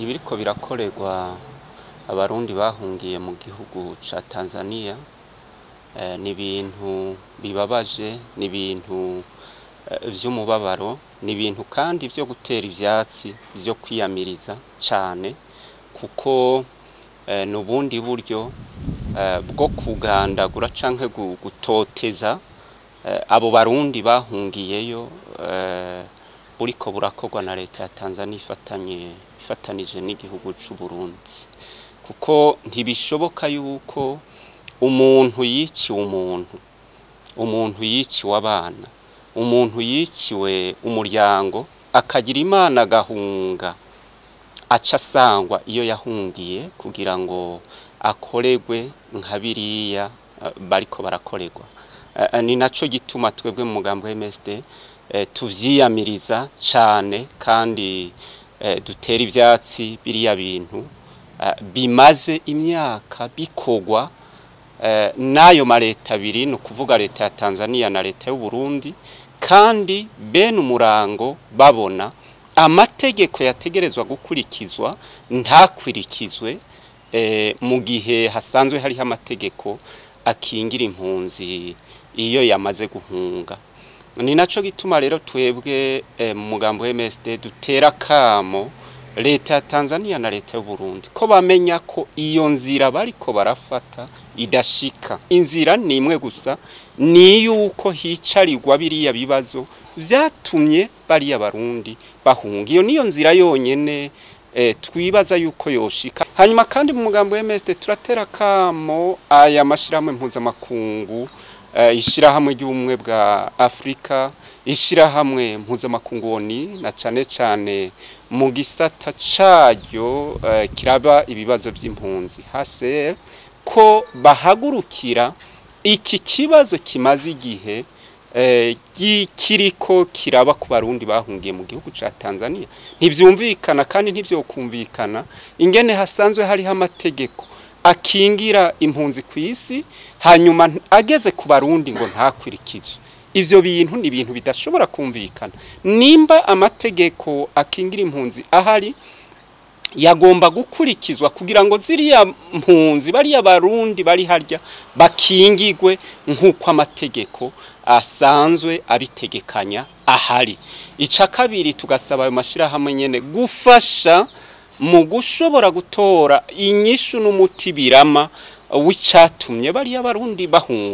Ibiriko birakorerwa abarundi bahungiye mu gihugu ca Tanzania ni ibintu bibabaje, ni ibintu vy'umubabaro, ni ibintu kandi vyo gutera ivyatsi, vyo kwiyamiriza cane, kuko n'ubundi buryo bwo kugandagura canke gutoteza abo barundi bahungiyeyo buriko burakorwa na leta ya Tanzania ifatanije n'igihugu c'u Burundi, kuko ntibishoboka yuko umuntu yiciwe umuntu yiciwe abana, umuntu yiciwe umuryango, akagira Imana agahunga, aca asangwa iyo yahungiye kugira ngo akoregwe nka biriya bariko barakorerwa. Ni naco gituma twebwe mu mugambo wa MSD tuvyiyamiriza cane kandi dutera ivyatsi biriya bintu bimaze imyaka bikorwa n'ayo mareta abiri, ni ukuvuga leta ya Tanzania na leta y'u Burundi, kandi bene umurango babona amategeko yategerezwa gukurikizwa ntakurikizwe mu gihe hasanzwe hariho amategeko akingira impunzi iyo yamaze guhunga. Ni naco gituma rero twebwe mu mugambo wa MSD dutera kamo leta ya Tanzania na leta y'u Burundi ko bamenya ko iyo nzira bariko barafata idashika. Inzira ni imwe gusa, ni yuko hicarirwa biriya bibazo vyatumye bariya barundi bahunga. Iyo niyo nzira yonyene twibaza yuko yoshika. Hanyuma kandi mu mugambo wa MSD turatera kamo aya mashirahamwe mpuzamakungu, ishirahamwe ry'ubumwe bwa Afrika, ishirahamwe mpuzamakungu ONU, na cane cane mu gisata caryo kiraba ibibazo vy'impunzi HCR, ko bahagurukira iki kibazo kimaze igihe kiriko kiraba ku barundi bahungiye mu gihugu ca Tanzania. Ntivyumvikana kandi ntivyokumvikana ingene hasanzwe hariho amategeko akingira impunzi kw'isi, hanyuma ageze ku barundi ngo ntakurikizwe. Ivyo bintu ni ibintu bidashobora kumvikana. Nimba amategeko akingira impunzi ahari, yagomba gukurikizwa kugira ngo ziriya mpunzi bariya barundi bari harya bakingigwe nk'uko amategeko asanzwe abitegekanya ahari. Ica kabiri, tugasaba ayo mashirahamwe nyene gufasha mu gushobora gutora inyishu n'umuti birama w'icatumye bariya barundi bahunga.